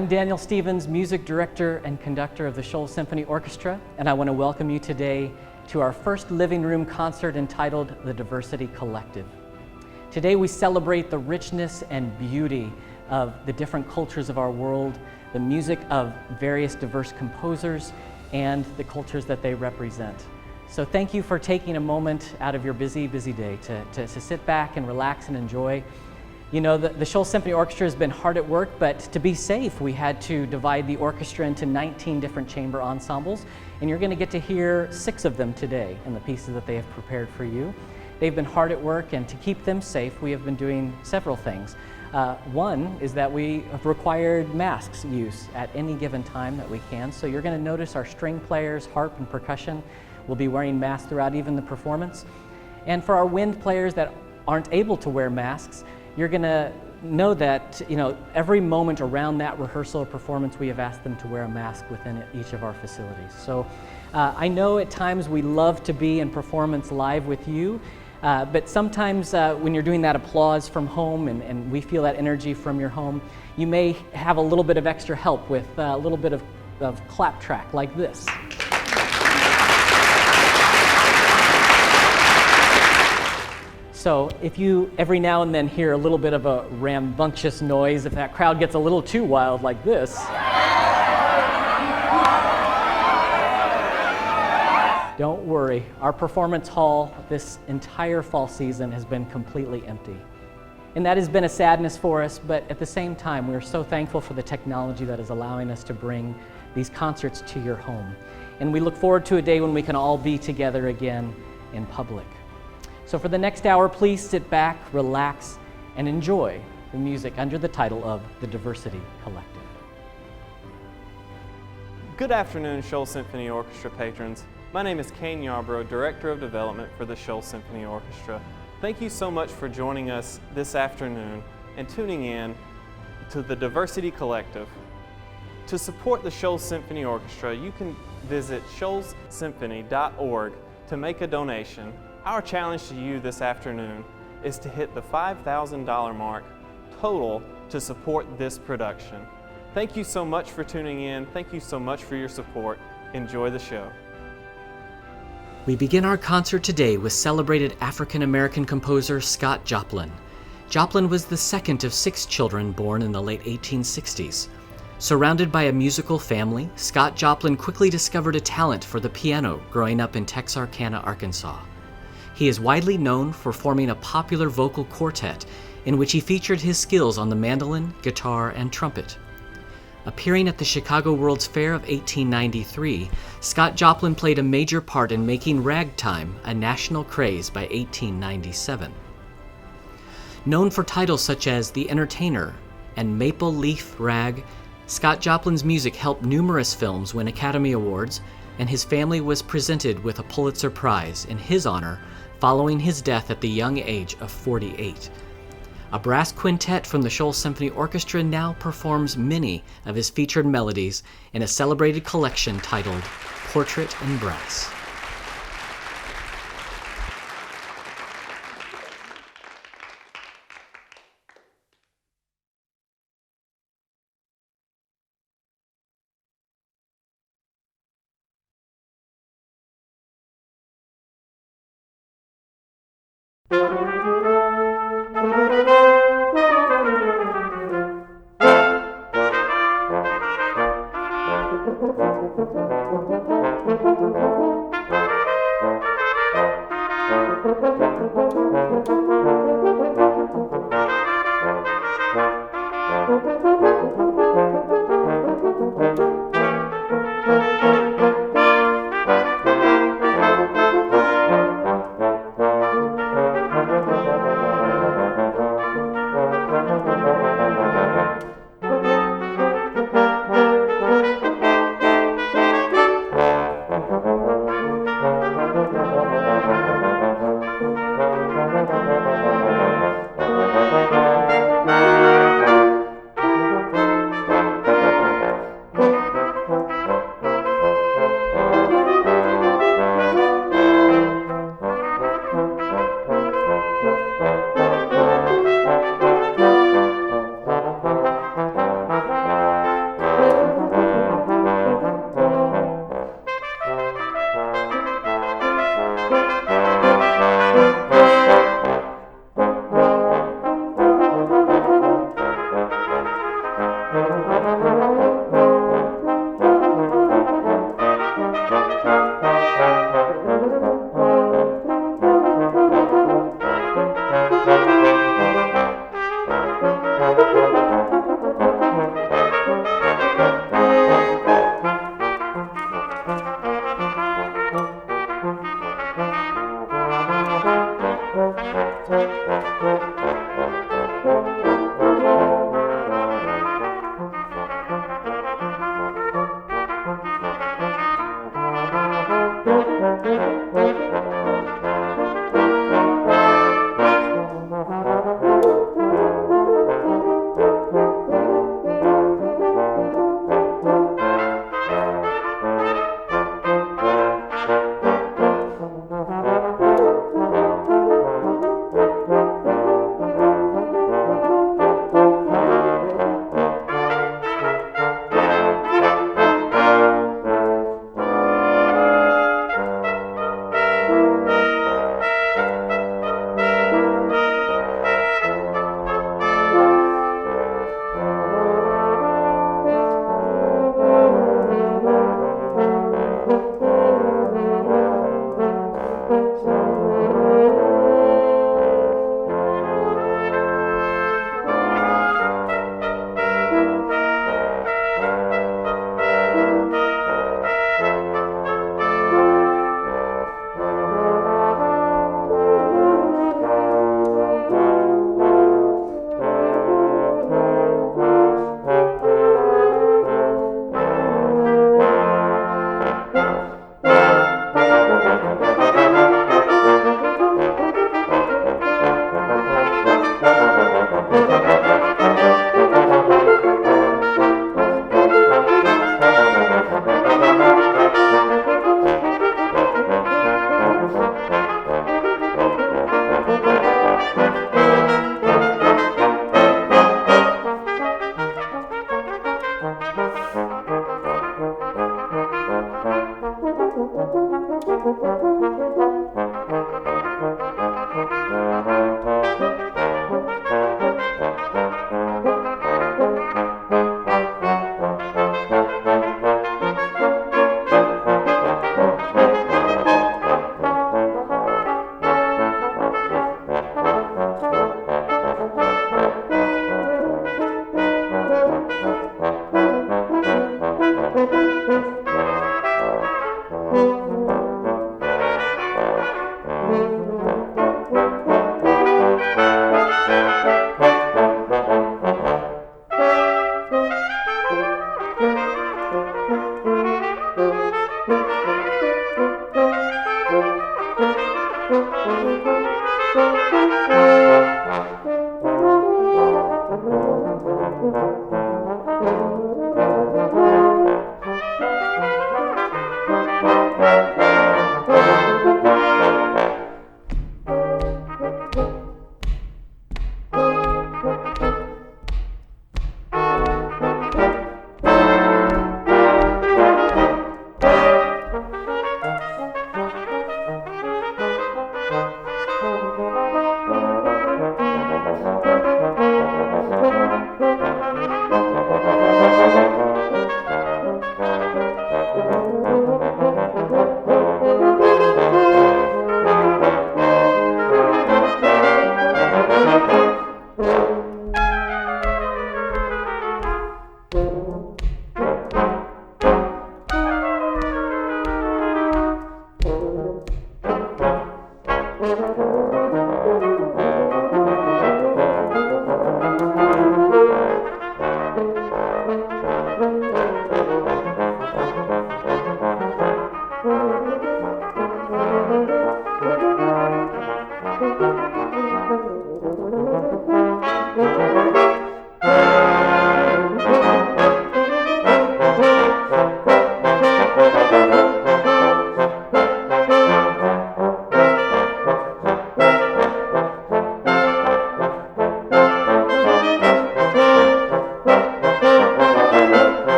I'm Daniel Stevens, music director and conductor of the Shoals Symphony Orchestra, and I want to welcome you today to our first living room concert entitled The Diversity Collective. Today we celebrate the richness and beauty of the different cultures of our world, the music of various diverse composers, and the cultures that they represent. So thank you for taking a moment out of your busy day to sit back and relax and enjoy. You know, the Shoals Symphony Orchestra has been hard at work, but to be safe, we had to divide the orchestra into 19 different chamber ensembles, and you're going to get to hear 6 of them today in the pieces that they have prepared for you. They've been hard at work, and to keep them safe, we have been doing several things. One is that we have required masks use at any given time that we can, so you're going to notice our string players, harp and percussion will be wearing masks throughout even the performance. And for our wind players that aren't able to wear masks, you're going to know that, every moment around that rehearsal or performance, we have asked them to wear a mask within each of our facilities. So I know at times we love to be in performance live with you, but sometimes when you're doing that applause from home and we feel that energy from your home, you may have a little bit of extra help with a little bit of clap track like this. So if you every now and then hear a little bit of a rambunctious noise, if that crowd gets a little too wild like this, don't worry. Our performance hall this entire fall season has been completely empty. And that has been a sadness for us, but at the same time, we are so thankful for the technology that is allowing us to bring these concerts to your home. And we look forward to a day when we can all be together again in public. So for the next hour, please sit back, relax, and enjoy the music under the title of The Diversity Collective. Good afternoon, Shoals Symphony Orchestra patrons. My name is Kane Yarbrough, Director of Development for the Shoals Symphony Orchestra. Thank you so much for joining us this afternoon and tuning in to the Diversity Collective. To support the Shoals Symphony Orchestra, you can visit shoalssymphony.org to make a donation. Our challenge to you this afternoon is to hit the $5,000 mark total to support this production. Thank you so much for tuning in. Thank you so much for your support. Enjoy the show. We begin our concert today with celebrated African-American composer Scott Joplin. Joplin was the second of 6 children born in the late 1860s. Surrounded by a musical family, Scott Joplin quickly discovered a talent for the piano growing up in Texarkana, Arkansas. He is widely known for forming a popular vocal quartet in which he featured his skills on the mandolin, guitar, and trumpet. Appearing at the Chicago World's Fair of 1893, Scott Joplin played a major part in making ragtime a national craze by 1897. Known for titles such as The Entertainer and Maple Leaf Rag, Scott Joplin's music helped numerous films win Academy Awards, and his family was presented with a Pulitzer Prize in his honor following his death at the young age of 48. A brass quintet from the Shoals Symphony Orchestra now performs many of his featured melodies in a celebrated collection titled Portrait in Brass.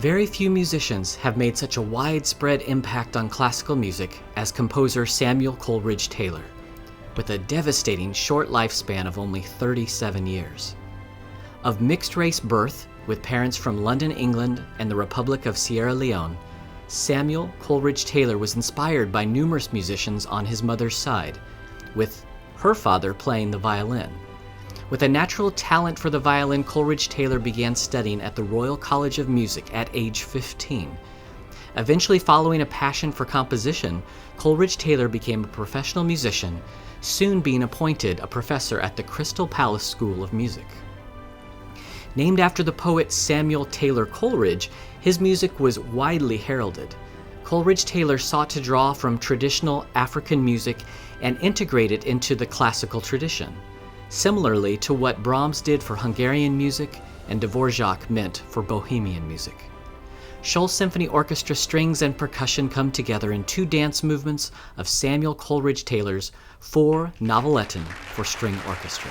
Very few musicians have made such a widespread impact on classical music as composer Samuel Coleridge Taylor, with a devastating short lifespan of only 37 years. Of mixed-race birth, with parents from London, England, and the Republic of Sierra Leone, Samuel Coleridge Taylor was inspired by numerous musicians on his mother's side, with her father playing the violin. With a natural talent for the violin, Coleridge Taylor began studying at the Royal College of Music at age 15. Eventually, following a passion for composition, Coleridge Taylor became a professional musician, soon being appointed a professor at the Crystal Palace School of Music. Named after the poet Samuel Taylor Coleridge, his music was widely heralded. Coleridge Taylor sought to draw from traditional African music and integrate it into the classical tradition, similarly to what Brahms did for Hungarian music and Dvorak meant for Bohemian music. Shoals Symphony Orchestra strings and percussion come together in two dance movements of Samuel Coleridge Taylor's Four Novelletten for String Orchestra.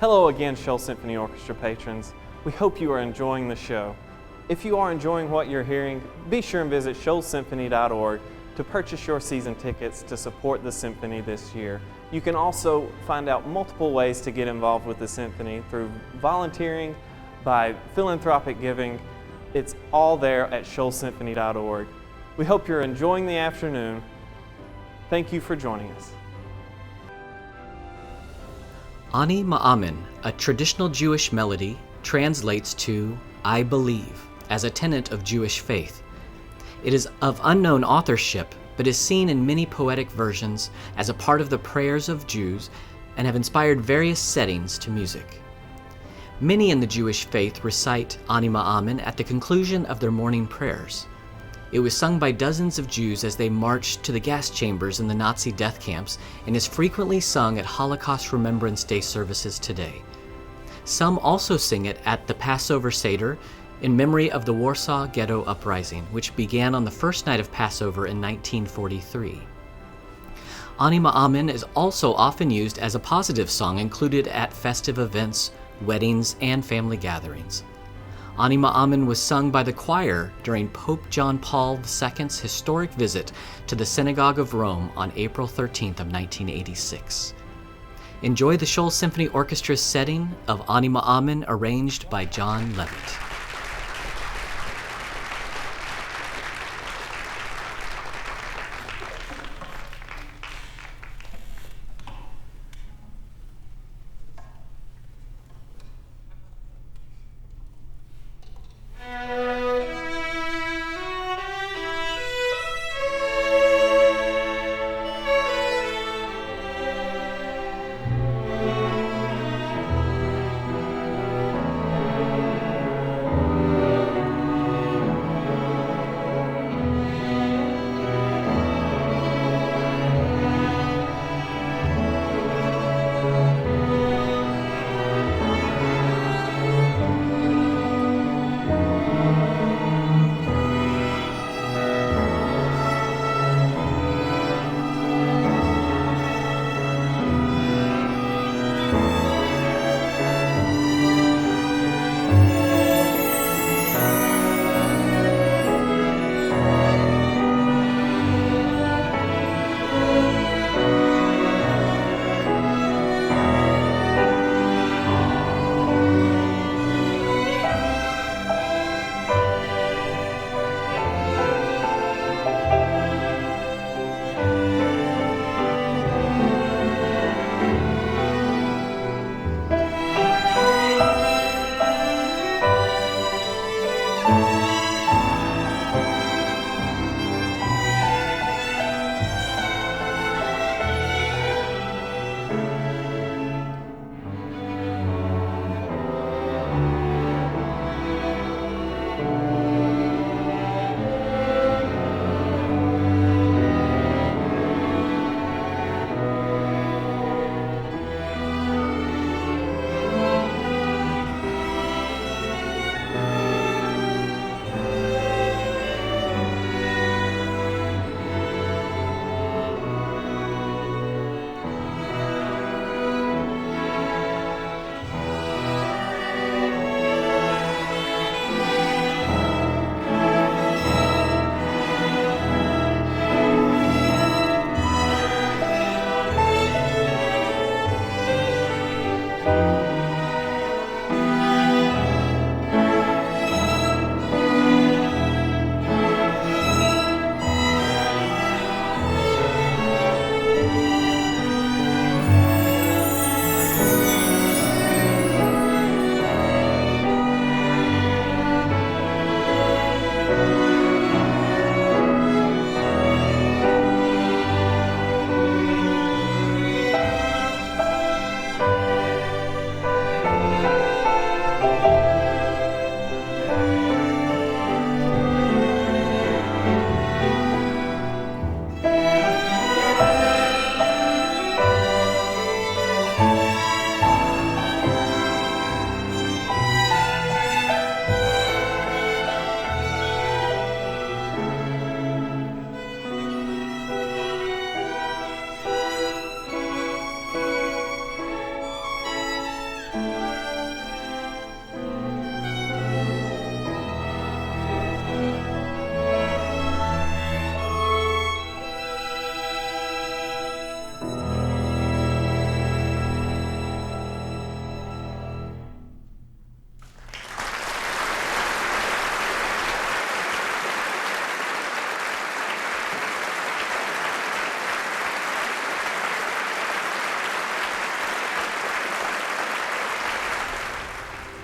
Hello again, Shoals Symphony Orchestra patrons. We hope you are enjoying the show. If you are enjoying what you're hearing, be sure and visit shoalsymphony.org to purchase your season tickets to support the symphony this year. You can also find out multiple ways to get involved with the symphony through volunteering, by philanthropic giving. It's all there at shoalsymphony.org. We hope you're enjoying the afternoon. Thank you for joining us. Ani Ma'amin, a traditional Jewish melody, translates to I believe as a tenet of Jewish faith. It is of unknown authorship, but is seen in many poetic versions as a part of the prayers of Jews and have inspired various settings to music. Many in the Jewish faith recite Ani Ma'amin at the conclusion of their morning prayers. It was sung by dozens of Jews as they marched to the gas chambers in the Nazi death camps and is frequently sung at Holocaust Remembrance Day services today. Some also sing it at the Passover Seder in memory of the Warsaw Ghetto Uprising, which began on the first night of Passover in 1943. Ani Ma'amin is also often used as a positive song included at festive events, weddings, and family gatherings. Ani Ma'amin was sung by the choir during Pope John Paul II's historic visit to the Synagogue of Rome on April 13th of 1986. Enjoy the Shoals Symphony Orchestra's setting of Anima Amen, arranged by John Levitt.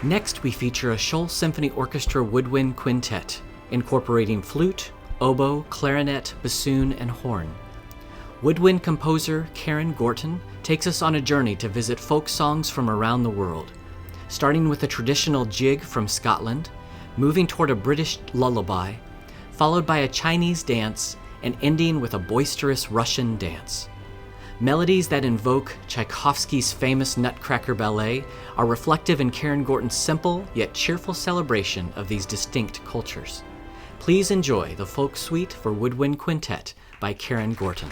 Next, we feature a Shoals Symphony Orchestra woodwind quintet, incorporating flute, oboe, clarinet, bassoon, and horn. Woodwind composer Karen Gorton takes us on a journey to visit folk songs from around the world, starting with a traditional jig from Scotland, moving toward a British lullaby, followed by a Chinese dance, and ending with a boisterous Russian dance. Melodies that invoke Tchaikovsky's famous Nutcracker Ballet are reflective in Karen Gorton's simple yet cheerful celebration of these distinct cultures. Please enjoy the Folk Suite for Woodwind Quintet by Karen Gorton.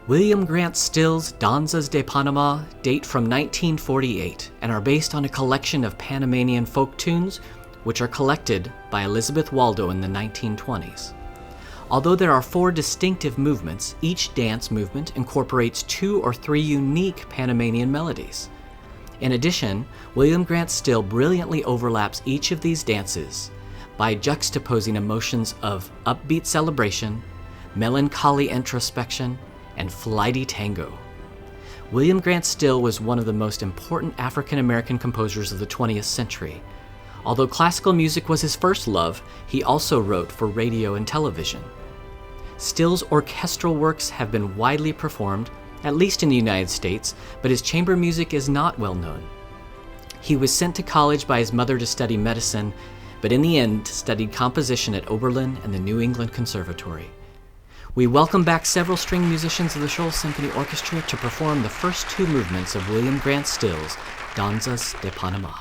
William Grant Still's Danzas de Panama date from 1948 and are based on a collection of Panamanian folk tunes which are collected by Elizabeth Waldo in the 1920s. Although there are 4 distinctive movements, each dance movement incorporates 2 or 3 unique Panamanian melodies. In addition, William Grant Still brilliantly overlaps each of these dances by juxtaposing emotions of upbeat celebration, melancholy introspection, and flighty tango. William Grant Still was one of the most important African American composers of the 20th century. Although classical music was his first love, he also wrote for radio and television. Still's orchestral works have been widely performed, at least in the United States, but his chamber music is not well known. He was sent to college by his mother to study medicine, but in the end studied composition at Oberlin and the New England Conservatory. We welcome back several string musicians of the Shoals Symphony Orchestra to perform the first 2 movements of William Grant Still's Danzas de Panama.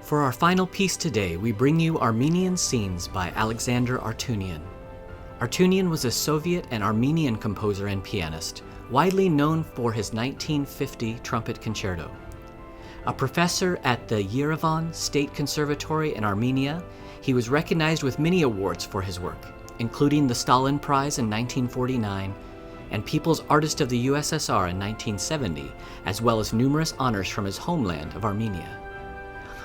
For our final piece today, we bring you Armenian Scenes by Alexander Artunian. Artunian was a Soviet and Armenian composer and pianist, widely known for his 1950 trumpet concerto. A professor at the Yerevan State Conservatory in Armenia, he was recognized with many awards for his work, including the Stalin Prize in 1949 and People's Artist of the USSR in 1970, as well as numerous honors from his homeland of Armenia.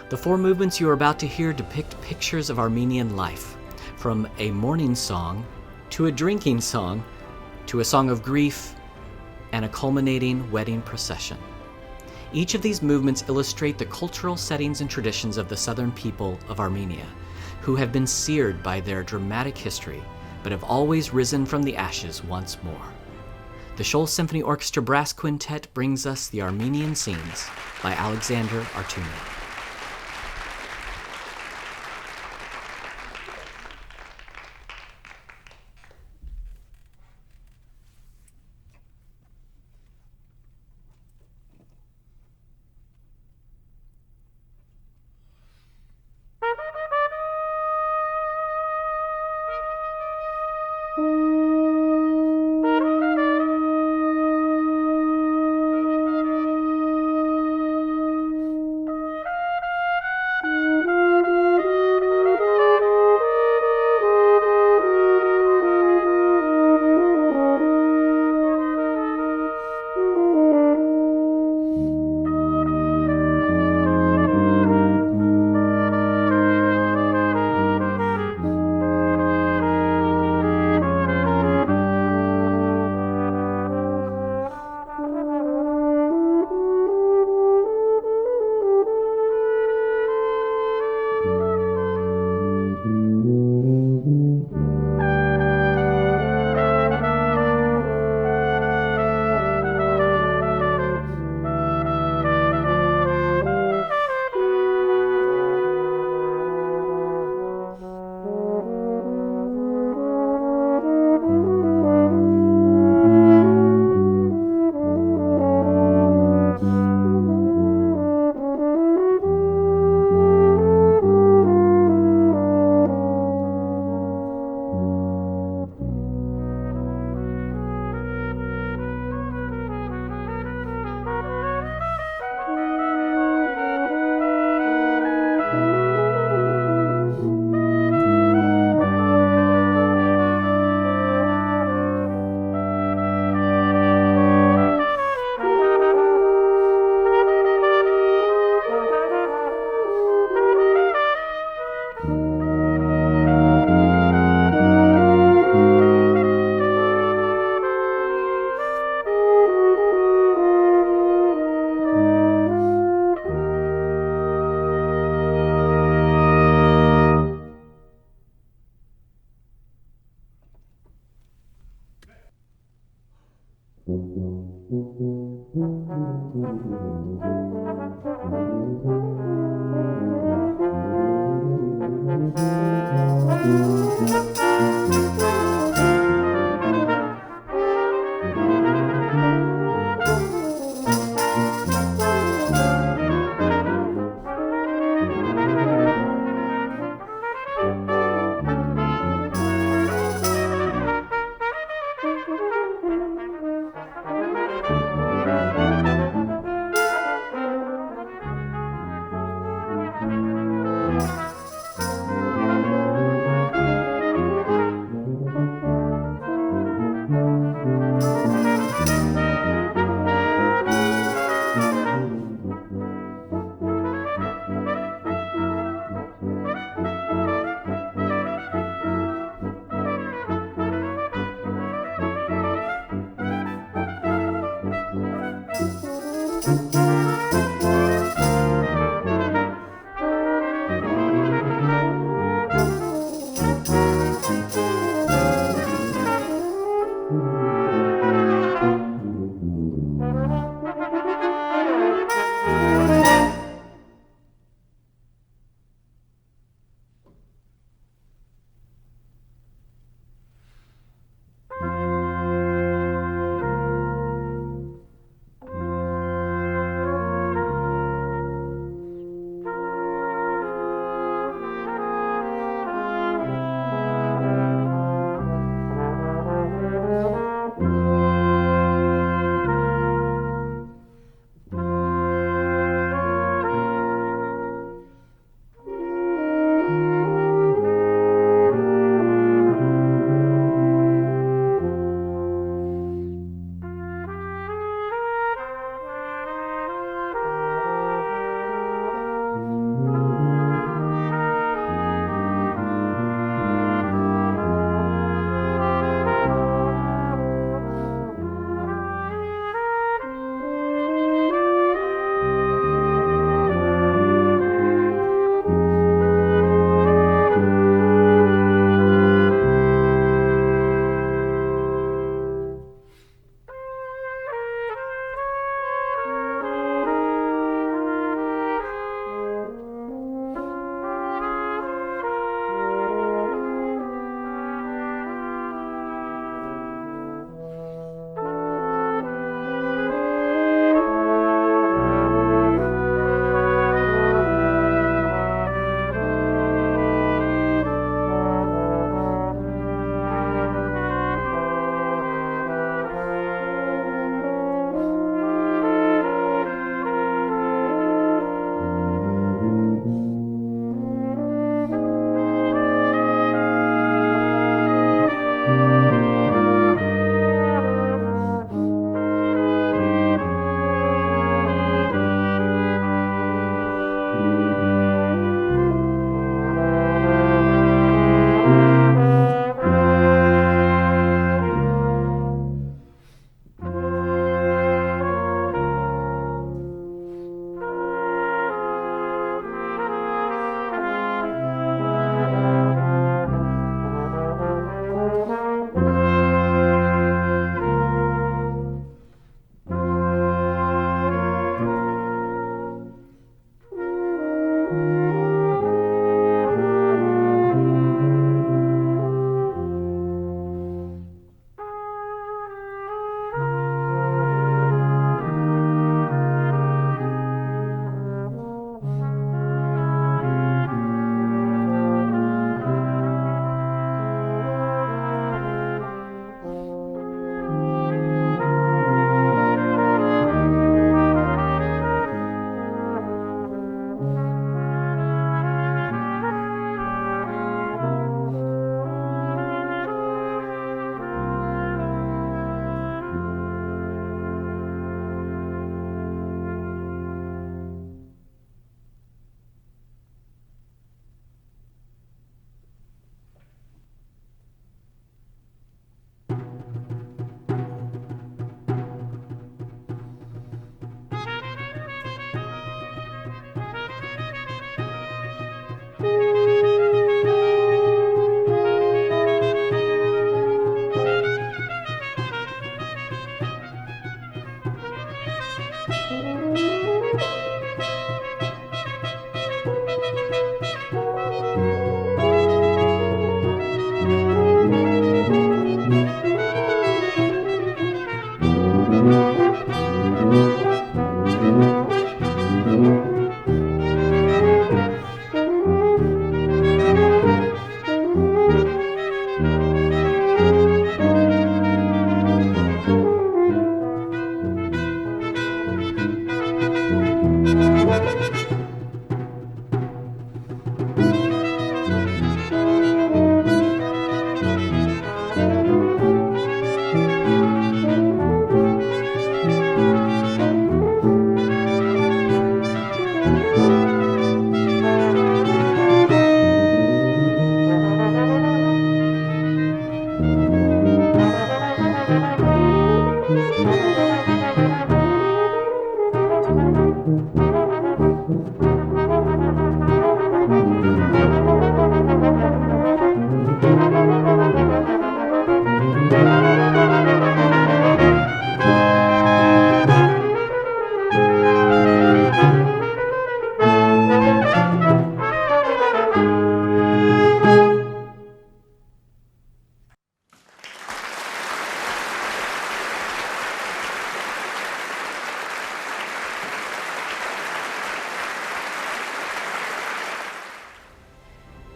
The four movements you are about to hear depict pictures of Armenian life, from a mourning song to a drinking song to a song of grief and a culminating wedding procession. Each of these movements illustrate the cultural settings and traditions of the southern people of Armenia, who have been seared by their dramatic history, but have always risen from the ashes once more. The Shoals Symphony Orchestra Brass Quintet brings us the Armenian Scenes by Alexander Artunian.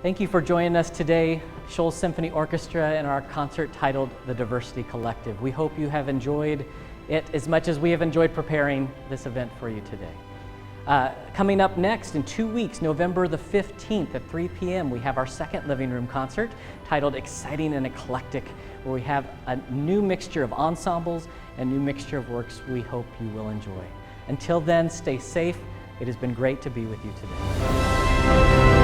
Thank you for joining us today, Shoals Symphony Orchestra, in our concert titled The Diversity Collective. We hope you have enjoyed it as much as we have enjoyed preparing this event for you today. Coming up next in 2 weeks, November the 15th at 3 p.m., we have our second living room concert titled Exciting and Eclectic, where we have a new mixture of ensembles and new mixture of works we hope you will enjoy. Until then, stay safe. It has been great to be with you today.